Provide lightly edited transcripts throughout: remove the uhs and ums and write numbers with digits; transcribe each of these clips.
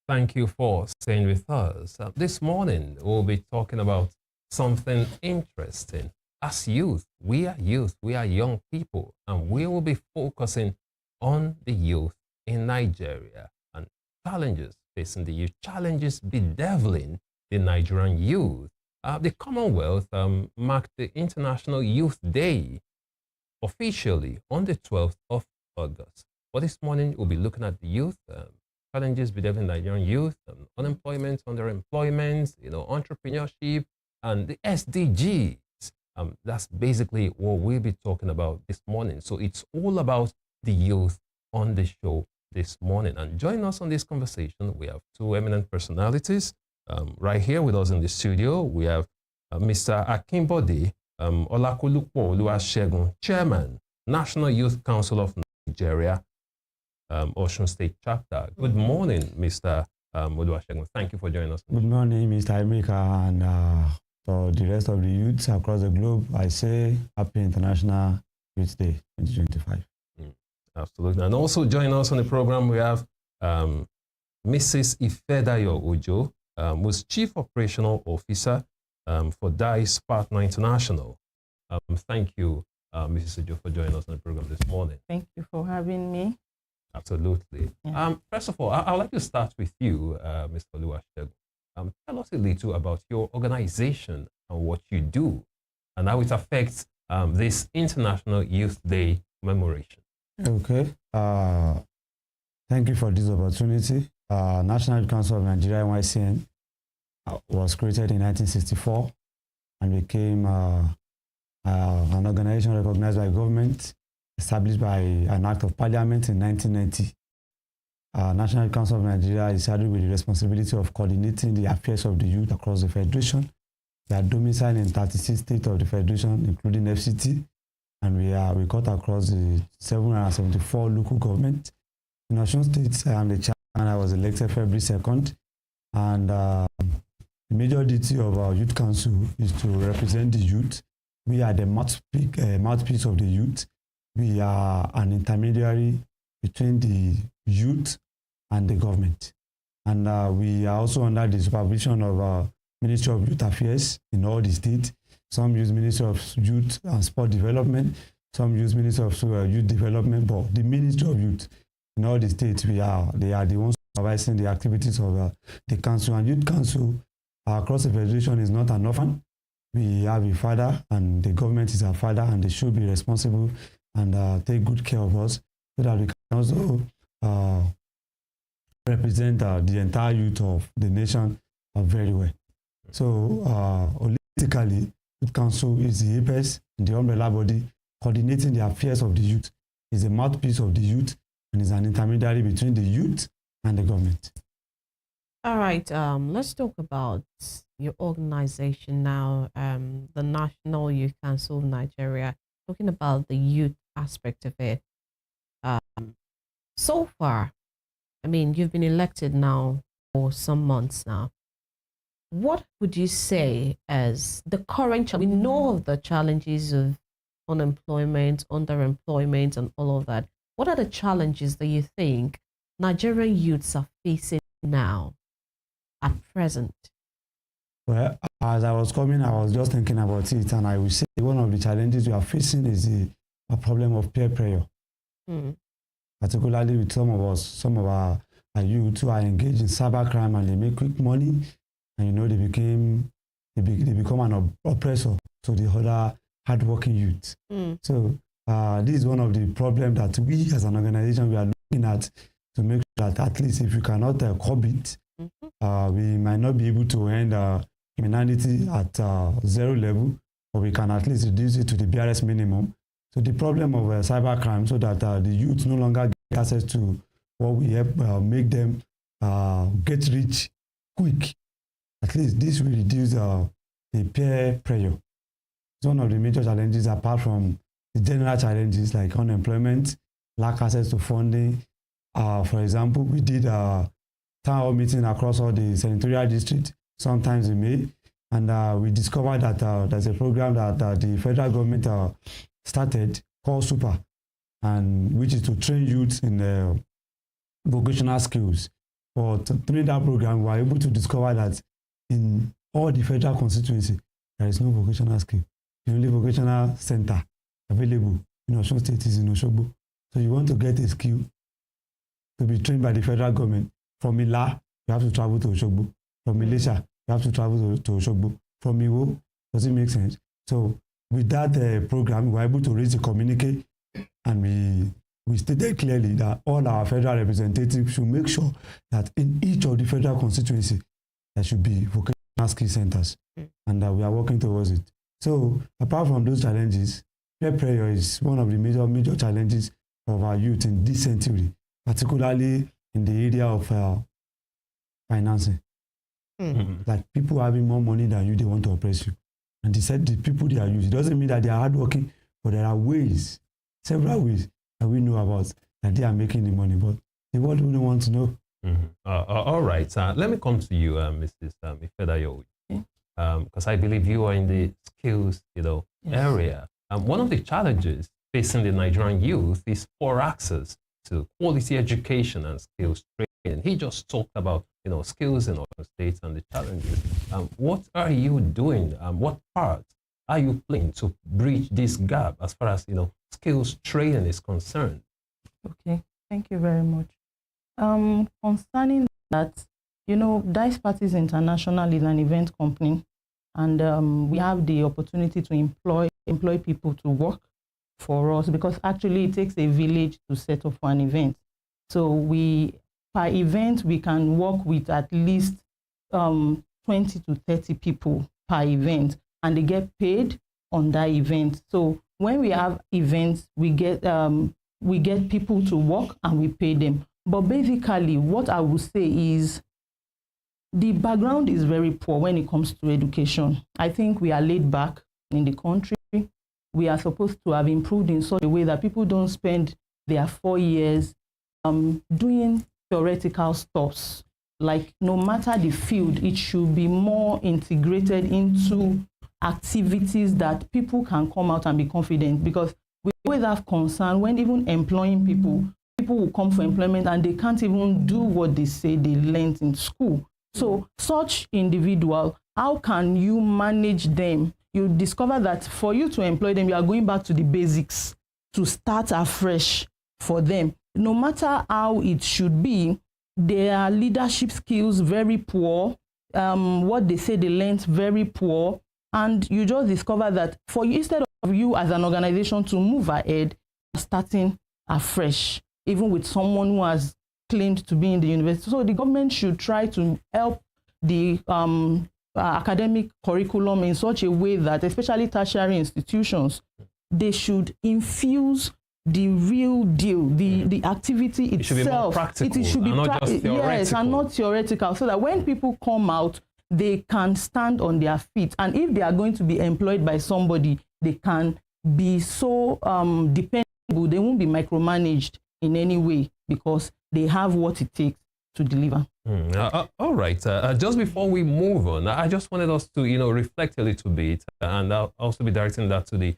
Thank you for staying with us. This morning, we'll be talking about something interesting. As youth, we are young people, and we will be focusing on the youth in Nigeria and challenges facing the youth, challenges bedeviling the Nigerian youth. The Commonwealth marked the International Youth Day officially on the 12th of August. But this morning, we'll be looking at the youth, challenges bedeviling Nigerian youth, unemployment, underemployment, entrepreneurship, and the SDGs. That's basically what we'll be talking about this morning. So it's all about the youth on the show this morning. And joining us on this conversation, we have two eminent personalities right here with us in the studio. We have Mr. Kinbode, Olakolupo Oluwasegun, Chairman, National Youth Council of Nigeria, Osun State chapter. Good morning, Mr. Oluwasegun. Thank you for joining us. Good morning, Mr. Emeka, and for the rest of the youths across the globe, I say Happy International Youth Day 2025. Absolutely. And also joining us on the program, we have Mrs. Ifedayo Ojo, who's Chief Operational Officer for Dyce Parties International. Thank you, Mrs. Ojo, for joining us on the program this morning. Thank you for having me. Absolutely. Yeah. First of all, I'd like to start with you, Mr. Oluwasegun. Tell us a little about your organization and what you do and how it affects this International Youth Day commemoration. Okay. Thank you for this opportunity. National Youth Council of Nigeria, NYCN, was created in 1964 and became an organization recognized by government, established by an act of parliament in 1990. National Youth Council of Nigeria is saddled with the responsibility of coordinating the affairs of the youth across the federation. We are domiciled in 36 states of the federation, including FCT, and we cut across the 774 local governments. In Osun State, I am the chairman. I was elected February 2nd, and the major duty of our youth council is to represent the youth. We are the mouthpiece of the youth. We are an intermediary between the youth and the government. And we are also under the supervision of Ministry of Youth Affairs in all the states. Some use Ministry of Youth and Sport Development, some use Ministry of Youth Development, but the Ministry of Youth in all the states, they are the ones supervising the activities of the council. And Youth Council across the federation is not an orphan. We have a father, and the government is our father, and they should be responsible and take good care of us so that we can also represent the entire youth of the nation very well. So holistically, Youth Council is the apex and the umbrella body coordinating the affairs of the youth, is a mouthpiece of the youth, and is an intermediary between the youth and the government. All right, let's talk about your organization now, the National Youth Council of Nigeria, talking about the youth aspect of it. So far, I mean, you've been elected now for some months now. What would you say as the current, we know of the challenges of unemployment, underemployment, and all of that. What are the challenges that you think Nigerian youths are facing now, at present? Well, as I was coming, I was just thinking about it, and I would say one of the challenges we are facing is a problem of peer pressure. Particularly with some of our youth who are engaged in cybercrime, and they make quick money, and they become an oppressor to the other hardworking youth. So this is one of the problems that we as an organization we are looking at, to make sure that at least if we cannot curb it, we might not be able to end criminality at zero level, but we can at least reduce it to the barest minimum. So the problem of cybercrime, so that the youth no longer get access to what we help make them get rich quick. At least this will reduce the peer pressure. It's one of the major challenges, apart from the general challenges like unemployment, lack access to funding. For example, we did a town hall meeting across all the senatorial districts, sometimes in May, and we discovered that there's a program that the federal government started called Super, and which is to train youth in vocational skills through that program, we were able to discover that in all the federal constituency, there is no vocational skill. The only vocational center available in Osun State is in Osogbo. So you want to get a skill to be trained by the federal government. From Ila, you have to travel to Osogbo. From Ilesha, you have to travel to Osogbo. From Iwo, does it make sense? So with that program, we were able to raise the communique, and we stated clearly that all our federal representatives should make sure that in each of the federal constituency, there should be vocational skill centers, and that we are working towards it. So apart from those challenges, peer pressure is one of the major challenges of our youth in this century, particularly in the area of financing. Like people having more money than you, they want to oppress you. And they said the people they are using, it doesn't mean that they are hardworking, but there are ways, several ways that we know about that they are making the money, but the world wouldn't want to know. All right. Let me come to you, Mrs. Ifedayo, because I believe you are in the skills, area. One of the challenges facing the Nigerian youth is poor access to quality education and skills training. He just talked about, skills in Osun State and the challenges. What are you doing? What part are you playing to bridge this gap as far as, skills training is concerned? Okay, thank you very much. Concerning that, Dyce Parties International is an event company, and we have the opportunity to employ people to work for us, because actually it takes a village to set up an event. So per event, we can work with at least 20 to 30 people per event, and they get paid on that event. So when we have events, we get people to work and we pay them. But basically, what I would say is the background is very poor when it comes to education. I think we are laid back in the country. We are supposed to have improved in such a way that people don't spend their 4 years doing theoretical stuffs. Like, no matter the field, it should be more integrated into activities that people can come out and be confident, because we always have concern when even employing people will come for employment and they can't even do what they say they learned in school. So such individual, how can you manage them? You discover that for you to employ them, you are going back to the basics to start afresh for them. No matter how it should be, their leadership skills very poor, what they say they learned very poor, and you just discover that for you, instead of you as an organization to move ahead, starting afresh, even with someone who has claimed to be in the university. So the government should try to help the academic curriculum in such a way that, especially tertiary institutions, they should infuse the real deal, the activity itself. It should be more practical, it should be not just theoretical. Yes, and not theoretical, so that when people come out, they can stand on their feet. And if they are going to be employed by somebody, they can be so dependable. They won't be micromanaged in any way, because they have what it takes to deliver. All right. Just before we move on, I just wanted us to, reflect a little bit, and I'll also be directing that to the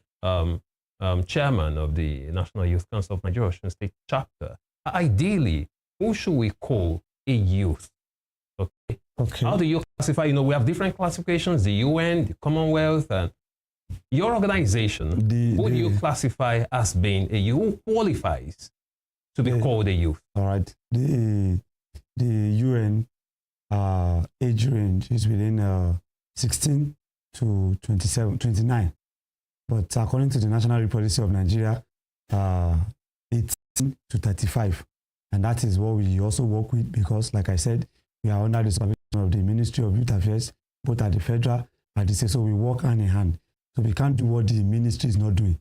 chairman of the National Youth Council of Nigeria Osun State chapter. Ideally, who should we call a youth? Okay. How do you classify? We have different classifications: the UN, the Commonwealth, and your organization. Who do you classify as being a youth? Who qualifies to be called a youth? All right. The UN age range is within 16 to 29. But according to the National Youth Policy of Nigeria, 18 to 35. And that is what we also work with, because, like I said, we are under the supervision of the Ministry of Youth Affairs, both at the federal and the state. So we work hand in hand. So we can't do what the ministry is not doing.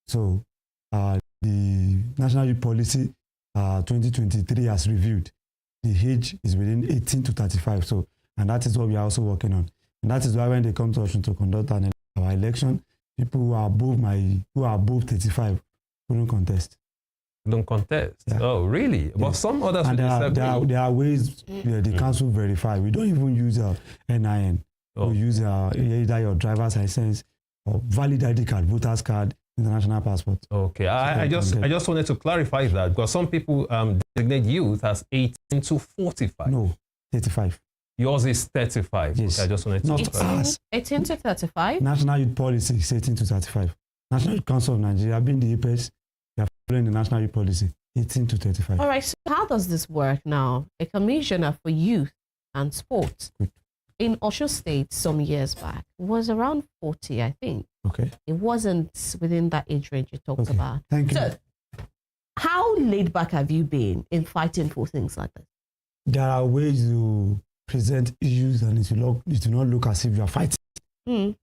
So the National Youth Policy 2023 has reviewed. The age is within 18 to 35. So, and that is what we are also working on. And that is why when they come to us to conduct our election, people who are above 35 couldn't contest. Don't contest? Yeah. Oh, really? Yeah. But some others and there are ways the council verify. We don't even use NIN. We use either your driver's license or valid ID card, voter's card, international passport. Okay, I just wanted to clarify that because some people designate youth as 18 to 45. No, 35. Yours is 35. Yes. Okay, I just wanted to Not us. 18 to 35? National Youth Policy is 18 to 35. National Youth Council of Nigeria, being the apex, they are following the National Youth Policy, 18 to 35. All right, so how does this work now? A commissioner for youth and sports in Osun State some years back was around 40, I think. Okay. It wasn't within that age range you talked about. Thank you. So, how laid back have you been in fighting for things like this? There are ways to present issues and it will not look as if you are fighting. Mm.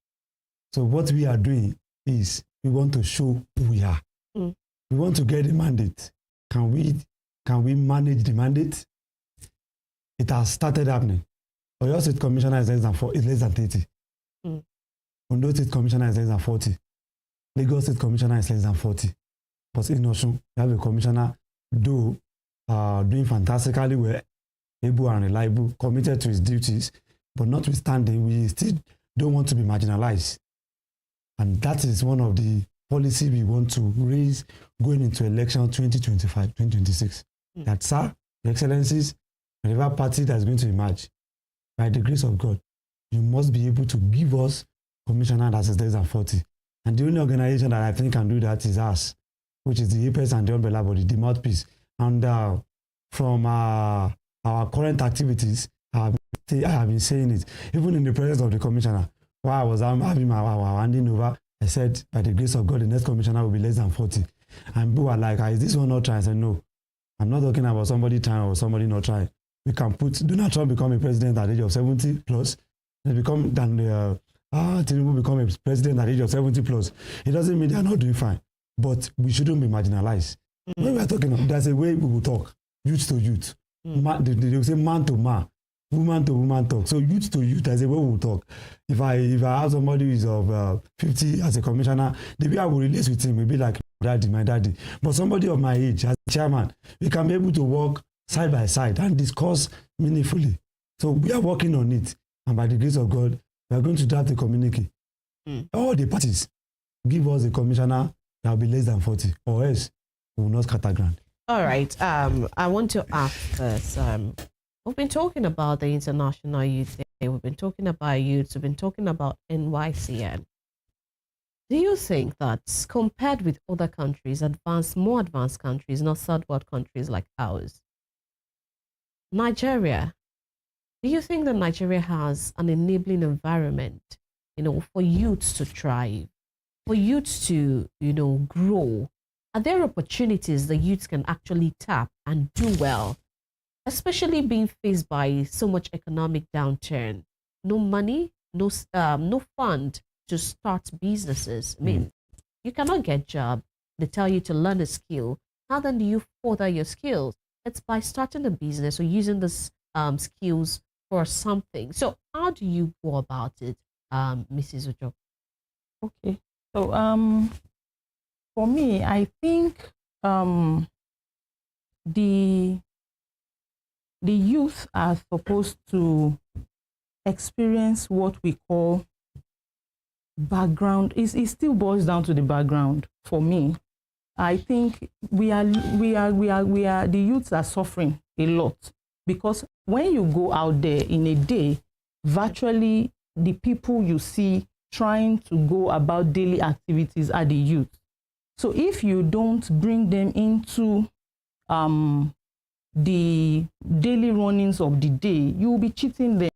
So what we are doing is we want to show who we are. Mm. We want to get the mandate. Can we manage the mandate? It has started happening. Oyo State Commissioner is less than 30. Mm. Ondo State Commissioner is less than 40. Lagos State Commissioner is less than 40. But in Osun, we have a commissioner doing fantastically well, able and reliable, committed to his duties, but notwithstanding, we still don't want to be marginalized. And that is one of the policies we want to raise going into election 2025, 2026. Mm. That, sir, Your Excellencies, whatever party that is going to emerge, by the grace of God, you must be able to give us commissioner that is less than 40. And the only organization that I think can do that is us, which is the apex and the umbrella body, the mouthpiece. And from our current activities, I have been saying it, even in the presence of the commissioner, while I was having my handing over, I said, by the grace of God, the next commissioner will be less than 40. And people were like, is this one not trying? I said, no, I'm not talking about somebody trying or somebody not trying. We can put Donald Trump become a president at the age of 70 plus, and Tinubu become a president at the age of 70 plus. It doesn't mean they are not doing fine, but we shouldn't be marginalized. Mm-hmm. When we are talking, there's a way we will talk, youth to youth. Mm-hmm. They will say man to man, woman to woman talk. So youth to youth, there's a way we will talk. If I have somebody who is of 50 as a commissioner, the way I will relate with him will be like my daddy. But somebody of my age, as a chairman, we can be able to work side by side and discuss meaningfully. So we are working on it. And by the grace of God, we are going to draft a communique. Mm. All the parties give us a commissioner that will be less than 40, or else we will not scatter ground. All right. I want to ask this. We've been talking about the International Youth Day. We've been talking about youth. We've been talking about NYCN. Do you think that compared with other countries, more advanced countries, not third world countries like ours, Nigeria, do you think that Nigeria has an enabling environment, for youths to thrive, for youths to, grow? Are there opportunities the youths can actually tap and do well, especially being faced by so much economic downturn? No money, no fund to start businesses. I mean, you cannot get a job. They tell you to learn a skill. How then do you further your skills? It's by starting a business or using the skills for something. So how do you go about it, Mrs. Ojo? Okay. So for me, I think the youth are supposed to experience what we call background. It still boils down to the background for me. I think the youths are suffering a lot, because when you go out there in a day, virtually the people you see trying to go about daily activities are the youth. So if you don't bring them into the daily runnings of the day, you will be cheating them.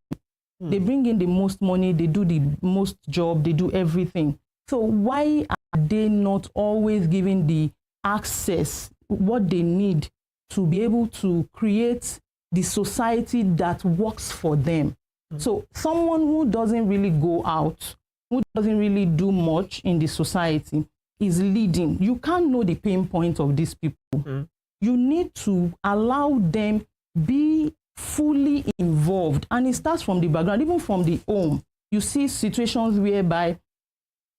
Mm. They bring in the most money, they do the most job, they do everything. So why are they not always given the access, what they need to be able to create the society that works for them? Mm. So someone who doesn't really go out, who doesn't really do much in the society is leading. You can't know the pain points of these people. Mm. You need to allow them be fully involved. And it starts from the background, even from the home. You see situations whereby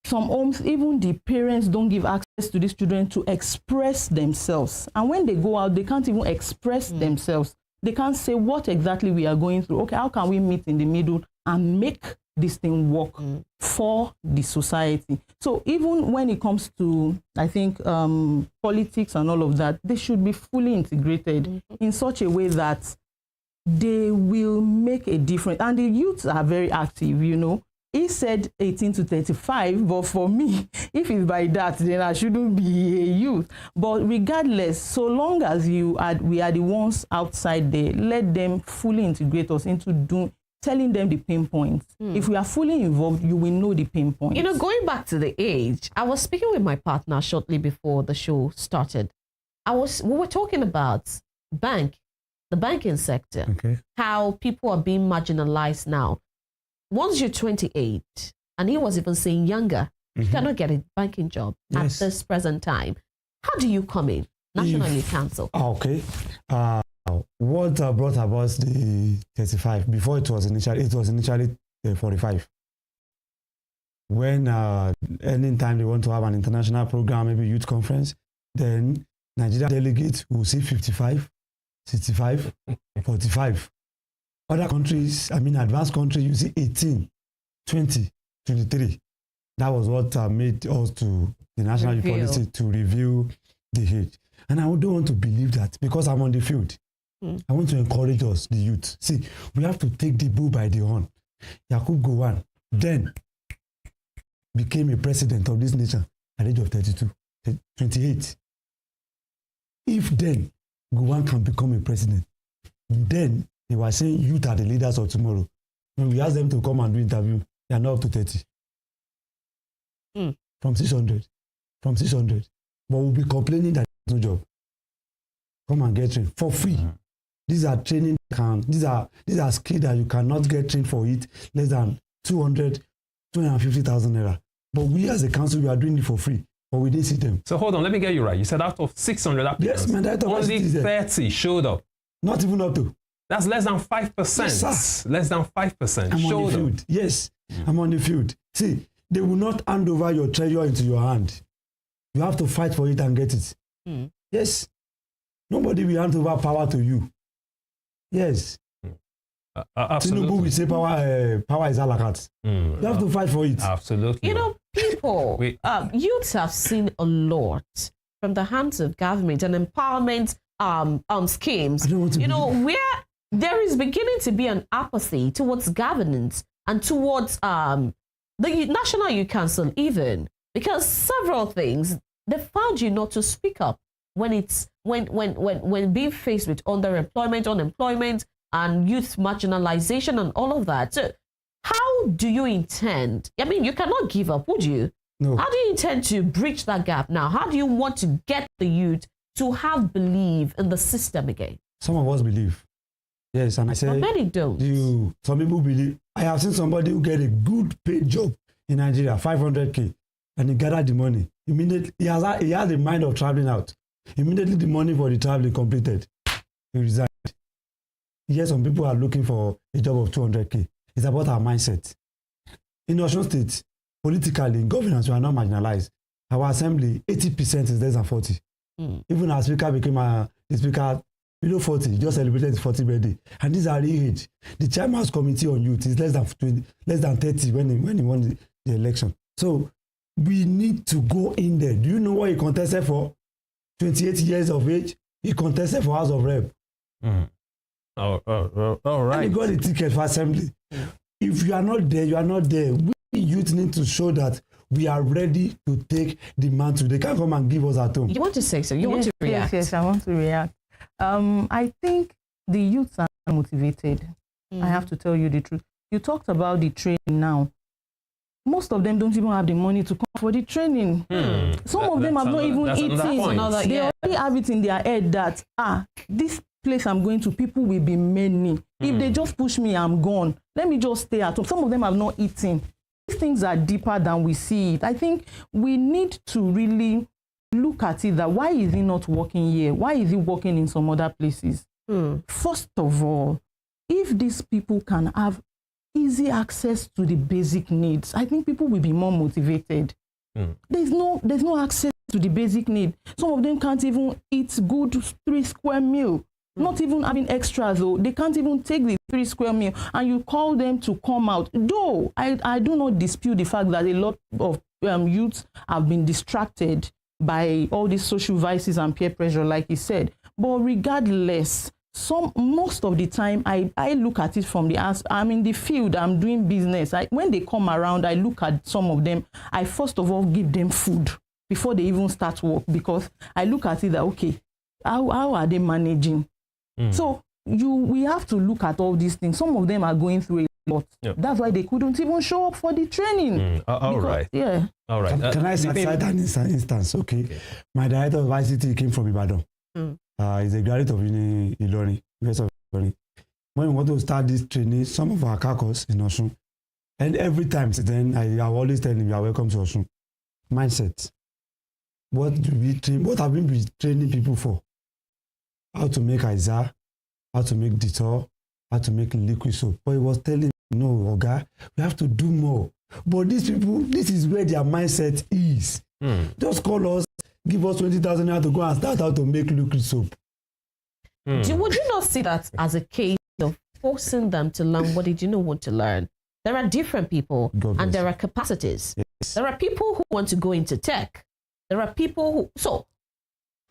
some homes, even the parents don't give access to these children to express themselves. And when they go out, they can't even express themselves. They can't say what exactly we are going through. Okay, how can we meet in the middle and make this thing work for the society. So even when it comes to, I think, politics and all of that, they should be fully integrated in such a way that they will make a difference. And the youths are very active, you know. He said 18 to 35, but for me, if it's by that, then I shouldn't be a youth. But regardless, so long as we are the ones outside there, let them fully integrate us into telling them the pain points. If we are fully involved, you will know the pain points. You know, going back to the age, I was speaking with my partner shortly before the show started. We were talking about the banking sector, how people are being marginalized now. Once you're 28, and he was even saying younger, you cannot get a banking job at this present time. How do you come in? National Council. Okay. What brought about the 35? Before it was initially 45. When anytime they want to have an international program, maybe youth conference, then Nigeria delegates will see 55, 65, 45. Other countries, advanced countries, you see 18, 20, 23. That was what made us to the national youth policy to review the age. And I don't want to believe that because I'm on the field. I want to encourage us, the youth. See, we have to take the bull by the horn. Yakub Gowon then became a president of this nation at the age of 28. If then Gowon can become a president, then they were saying youth are the leaders of tomorrow. When we ask them to come and do interview, they are not up to 30. From 600. But we'll be complaining that there's no job. Come and get trained for free. These are training camps. These are skills that you cannot get trained for it less than 250,000 naira. But we as a council, we are doing it for free. But we didn't see them. So hold on, let me get you right. You said out of 600 applicants, yes, man, only 30 showed up. Not even up to. That's less than 5%. Yes, less than 5% I'm showed on the field. up. Yes, I'm on the field. See, they will not hand over your treasure into your hand. You have to fight for it and get it. Yes. Nobody will hand over power to you. Yes. Tinubu will say power is a la carte. You have to fight for it. Absolutely. You know, people, youths have seen a lot from the hands of government and empowerment schemes. You know, where there is beginning to be an apathy towards governance and towards the National Youth Council even, because several things, they found you not to speak up when being faced with underemployment, unemployment, and youth marginalization and all of that. So how do you intend? I mean, you cannot give up, would you? No. How do you intend to bridge that gap now? How do you want to get the youth to have belief in the system again? Some of us believe. Yes, and I say, but many don't. Some people believe. I have seen somebody who get a good paid job in Nigeria, 500K, and he gathered the money. Immediately, he has the mind of traveling out. Immediately, the money for the traveling completed. He resigned. Yes, some people are looking for a job of 200K. It's about our mindset. In Osun State, politically, in governance, we are not marginalized. Our assembly, 80% is less than 40. Even our speaker became the speaker below 40, just celebrated his 40th birthday. And these are the age. The chairman's committee on youth is less than 30 when he won the election. So we need to go in there. Do you know what he contested for? 28 years of age, he contested for House of Rep. All right. And he got the ticket for assembly. If you are not there, you are not there. We youth need to show that we are ready to take the mantle. They can't come and give us at home. You want to say so? You want to react? Yes, I want to react. I think the youths are motivated. I have to tell you the truth. You talked about the training now. Most of them don't even have the money to come for the training. Some of them have not even eaten. They already have it in their head that, this place I'm going to, people will be many. If they just push me, I'm gone. Let me just stay at home. Some of them have not eaten. These things are deeper than we see it. I think we need to really look at it that why is it not working here? Why is it working in some other places? First of all, if these people can have easy access to the basic needs, I think people will be more motivated. There's no access to the basic need. Some of them can't even eat good 3 square meal. not even having extras, though. They can't even take the 3 square meal, and you call them to come out. Though I do not dispute the fact that a lot of youths have been distracted by all these social vices and peer pressure, like you said. But regardless, most of the time, I look at it from I'm in the field, I'm doing business. When they come around, I look at some of them. I first of all give them food before they even start work, because I look at it that, okay, how are they managing? So we have to look at all these things. Some of them are going through a lot. Yep. That's why they couldn't even show up for the training. All right. Yeah. All right. Can I cite an instance? Okay. My director of ICT came from Ibadan. He's a graduate of Ilorin, University of Ilorin. When we want to start this training, some of our caucus in Osun, and every time then I always tell him, you are welcome to Osun. Mindset. What do we train? What have we been training people for? How to make Isa, how to make Dettol, how to make liquid soap. But he was telling me, no, Oga, we have to do more. But these people, this is where their mindset is. Just call us, give us 20,000 naira to go and start out to make liquid soap. Would you not see that as a case of forcing them to learn what they do not want to learn? There are different people and there are capacities. Yes. There are people who want to go into tech. There are people who... So,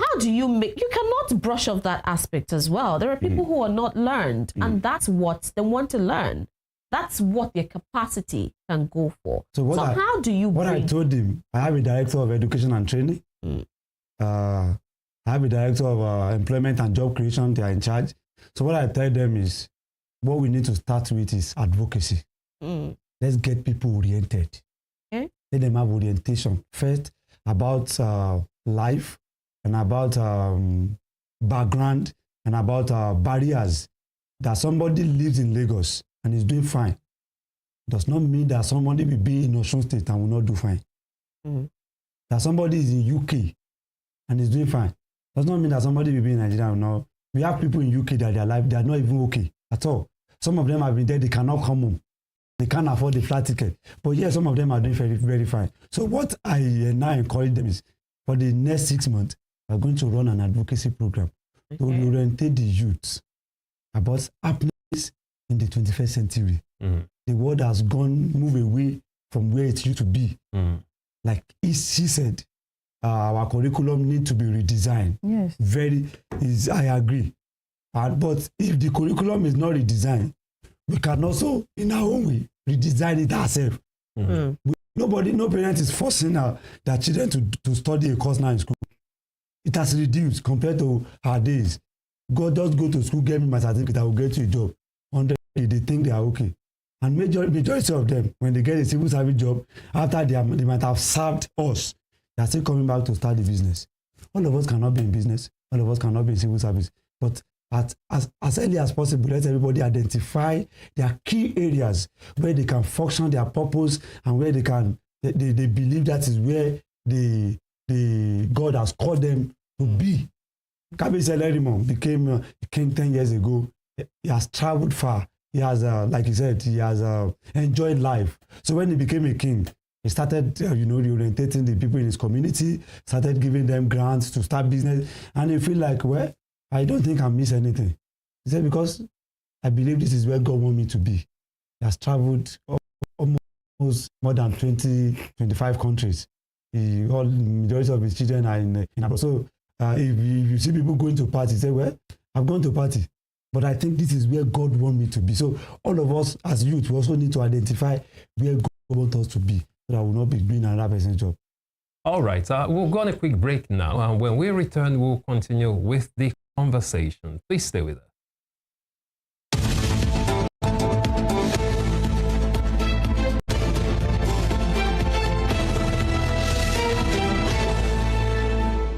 how do you cannot brush off that aspect as well. There are people who are not learned, and that's what they want to learn. That's what their capacity can go for. So how do you... What I told him, I have a director of education and training. I have a director of employment and job creation. They are in charge. So what I tell them is, what we need to start with is advocacy. Let's get people oriented. Okay. Let them have orientation first about life, and about background, and about barriers. That somebody lives in Lagos and is doing fine does not mean that somebody will be in Osun State and will not do fine. That somebody is in UK and is doing fine does not mean that somebody will be in Nigeria and will not. We have people in UK that they are not even okay at all. Some of them have been there, they cannot come home. They can't afford the flight ticket. But yes, some of them are doing very, very fine. So what I now encourage them is, for the next 6 months, we're going to run an advocacy program to orientate the youth about happiness in the 21st century. The world has moved away from where it used to be. Like she said, our curriculum needs to be redesigned. Yes. I agree. But if the curriculum is not redesigned, we can also, in our own way, redesign it ourselves. No parent is forcing their children to study a course now in school. It has reduced compared to our days. Just go to school, get me my certificate, I will get you a job. They think they are okay. And majority of them, when they get a civil service job, after they might have served us, they are still coming back to start the business. All of us cannot be in business. All of us cannot be in civil service. But as early as possible, let everybody identify their key areas where they can function their purpose and where they believe that is where God has called them to be. Kabi Selerimon became a king 10 years ago. He has traveled far. He has, like he said, he has enjoyed life. So when he became a king, he started, reorientating the people in his community, started giving them grants to start business. And he feel like, well, I don't think I miss anything. He said, because I believe this is where God wants me to be. He has traveled almost more than 25 countries. All majority of his children are in abroad. So if you see people going to parties, say, well, I've gone to party, but I think this is where God wants me to be. So all of us as youth, we also need to identify where God wants us to be, so that we will not be doing another person's job. All right, we'll go on a quick break now, and when we return, we'll continue with the conversation. Please stay with us.